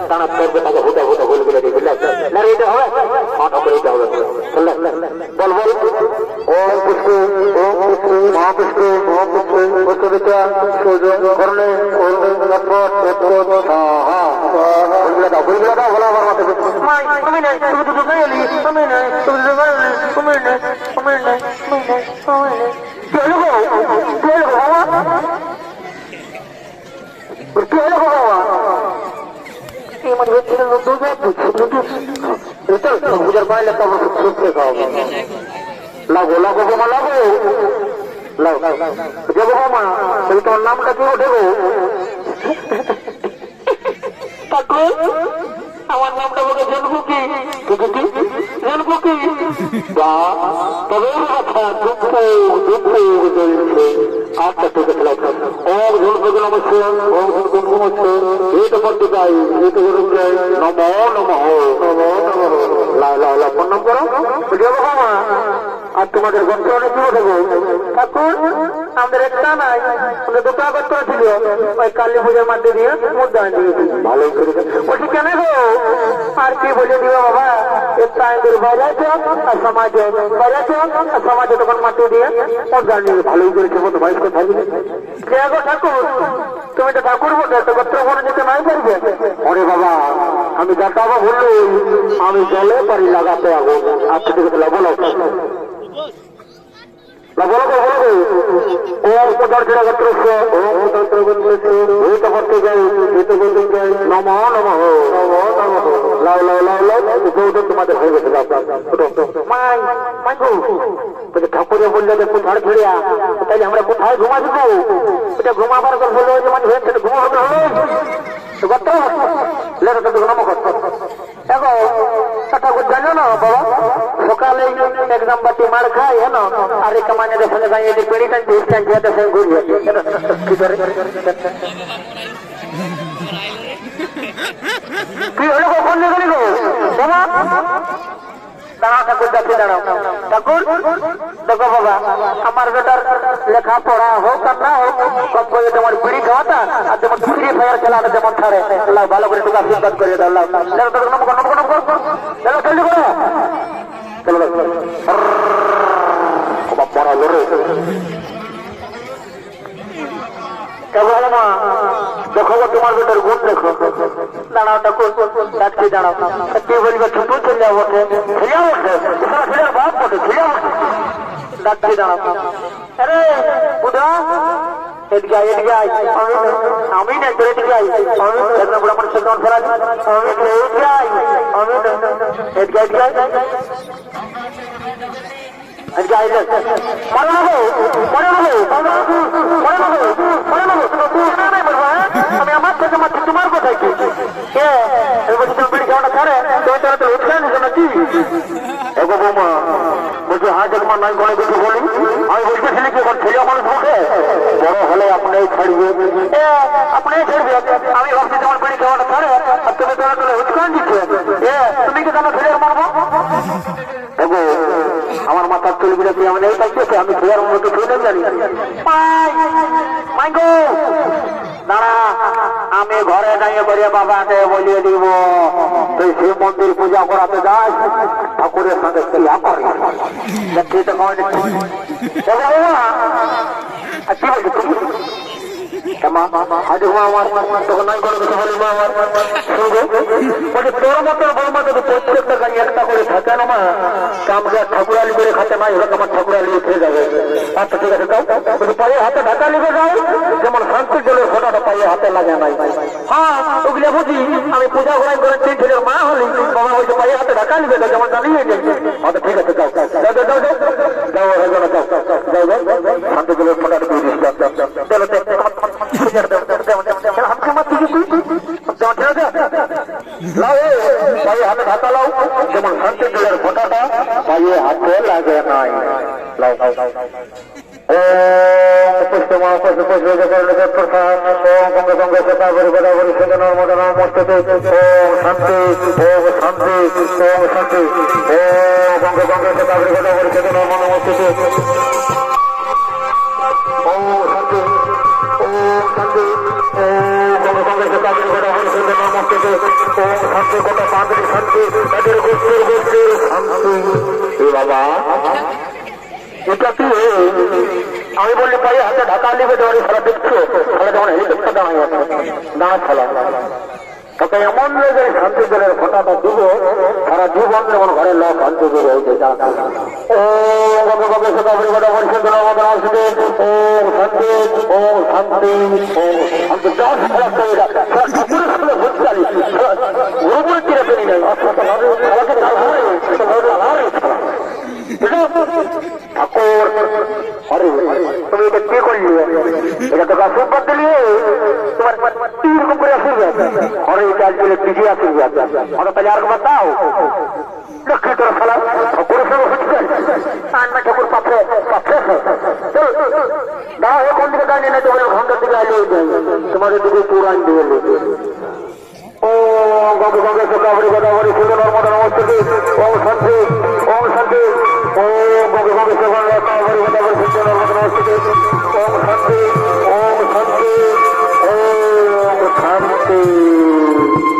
টানা করবে তাকে হুটা হুটা গোল করে দিয়ে বুঝলে না এটা হবে মাথা করে এটা হবে বল বল ওম পুষ্পে মহাপুষ্পে পুষ্পবিদ্যা করণে বলগুলো দাও বলো আমার মাথা তুমি নাই তুমি তো দোকানে এলি তুমি নাই তুমি দোকানে তুমি নাই তুমি নাই তুমি নাই তুমি নাই চলো চলো বাবা চলো বাবা এই মানে হচ্ছে বুঝার পাইলে তখন সুস্থ খাওয়া লাগো লাগো বোমা লাগো যাবো বোমা তুমি তোমার নামটা কি ওঠে গো আমার নামটা বলে জানবো কি জানবো কি তবে কথা দুঃখ আচ্ছা ঠিক আছে ওম ঝুলপে নমস্তে ওম নমস্তে এই তো করতে চাই এই তো নমো নমঃ প্রণাম করো যাবো বাবা আর তোমাদের গল্প অনেক কি ওঠে ঠাকুর আমাদের একটা নাই আমাদের দুটো আগত ছিল ওই কালী পুজোর মধ্যে দিয়ে মুদ্রা দিয়েছি ভালোই করেছে বলছি কেন গো আর কি বলে দিও বাবা একটা আইনের বাইরে আছে আর সমাজে বাইরে আছে আর সমাজে তখন মাটি দিয়ে মুদ্রা নিয়ে ভালোই করেছে মতো বয়স্ক থাকবে কে গো ঠাকুর তুমি তো ঠাকুর বটে তো গোত্র মনে যেতে নাই পারবে ওরে বাবা আমি যাতাবা বললো আমি জলে পারি লাগাতে আগুন আচ্ছা ঠিক আছে বলো ওম পদার্থ ওম তন্ত্র ভূত করতে যাই ভূত বলতে যাই নমঃ নমঃ লাও লাও লাও লাও গৌতম তোমাদের হয়ে গেছে ঠাকুরে বললে যে কোথায় ছেড়িয়া তাইলে আমরা কোথায় ঘুমা দিব এটা ঘুমাবার কথা বললো যে মানে হয়েছে ঘুমাতে হবে কত লেখা তো নমঃ দেখো ঠাকুর জানো না বাবা সকালে এক নাম্বারটি মার খাই হ্যাঁ আর এই কামানের সঙ্গে যাই পেড়ি টানছি টানছি এদের সঙ্গে ঘুরিয়ে কি করে কি হলো কখন গেলি গো বাবা দাঁড়াও ঠাকুর যাচ্ছি দাঁড়াও ঠাকুর দেখো বাবা আমার বেটার লেখাপড়া হোক আর না হোক সব করে তোমার পিড়ি খাওয়াটা আর যেমন ফ্রি ফায়ার খেলাটা যেমন ছাড়ে ভালো করে টুকা আশীর্বাদ করে দাও জলদি করো চলো পড়া লড়ে দেখো তোমার বেটার গুণ দেখো দাঁড়াও ঠাকুর যাচ্ছি দাঁড়াও তুই বলবে ছোট ছেলে ওঠে ছেলে ওঠে ছেলের বাপ ওঠে ছেলে ওঠে যাচ্ছি দাঁড়াও আরে বুধা এদিকে আমি না তোর এদিকে আমার সঙ্গে ফেরা আমি আমি আমার থেকে মাত্র তোমার কোথায় কি বিড়ি খাওয়াটা ছাড়ে তুমি উঠে নিছো নাকি এগো বৌমা বলছি হ্যাঁ তোমার নাই কোনো কিছু বলি আমি বলতেছিলি কি এখন ছেলে মানুষ উঠে বড় হলে আপনি ছাড়বে আপনি ছাড়বে আমি ভাবছি তোমার বিড়ি খাওয়াটা ছাড়ে আর তুমি তোরা তোলে উৎকান দিচ্ছে তুমি কি তোমার ছেলের মারবো এগো আমার মাথার চুলগুলো কি আমি এই পাইতেছে আমি ছেলের মতো শুনে জানি দাঁড়া আমি ঘরে দাঁড়িয়ে করে বাবাকে বলিয়ে দিব তুই শিব মন্দির পূজা করাতে যাস ঠাকুরের সঙ্গে ক্রিয়া করি কি বলছি আমার তখন নাই কোনো কিছু বলি আমার তোর মতো বড় মতো প্রত্যেকটা গাড়ি একটা করে থাকে না মা কামকে ঠাকুরালি করে খাতে নাই হলে আমার ঠাকুরালি উঠে যাবে আচ্ছা ঠিক আছে যাও পায়ে হাতে ঢাকা লিখে যাও যেমন শান্তির জলের ফোটাটা পায়ে হাতে লাগে নাই হ্যাঁ ওগুলো বুঝি আমি পূজা ঘোরাই করে তিন ছেলের মা হলি বাবা বলছে পায়ে হাতে ঢাকা লিখে যাও যেমন জানিয়ে যাই আচ্ছা ঠিক আছে যাও যাও যাও যাও যাও যাও যাও যাও শান্তি জলের ফোটাটা করে দিচ্ছি চলো পায়ে হাতে ঢাকা লাও যেমন শান্তি জলের ফোটাটা পায়ে হাতে লাগে নাই লাও পুষ্প শান্তি শান্তি শান্তি গঙ্গে গঙ্গে নমস্তে শান্তি শান্তি ওম শান্তি গোটা পাঁচটি শান্তি তাদের গোত্রের শান্তি। এ বাবা এটা কি? আমি বললি পাই হাতে ঢাকা লিখে দেওয়ার সারা দেখছো, তাহলে যখন হেলিকপ্টার দাঁড়াই দাঁড়া ফেলা তোকে এমন জায়গায় শান্তি জলের ফোটাটা দিব সারা জীবন যেমন ঘরের লোক শান্তি দেবে। ওম শান্তি ওম শান্তি ওম ঠাকুর হরে তুমি এটা কি করলি? এটা তো আশীর্বাদ দিলি তোমার এরকম করে আশীর্বাদ হরে কাজ বলে পিছিয়ে আশীর্বাদ হঠাৎ তাহলে আর দাও লক্ষ্মী তোর ফেলা ঠাকুরের সঙ্গে হচ্ছে আনবা ঠাকুর পাথরে পাথরে দাও এখন দিকে দাঁড়িয়ে না তোমার ঘন্টার দিকে আইলে তোমাদের দিকে পুরান দিয়ে ও গঙ্গে গঙ্গে সকাবরি গোদাবরী ফুল নর্মদা নমস্তে ওম শান্তি ওম শান্তি ও গঙ্গে গঙ্গে সকাবরি গোদাবরী ফুল নর্মদা নমস্তে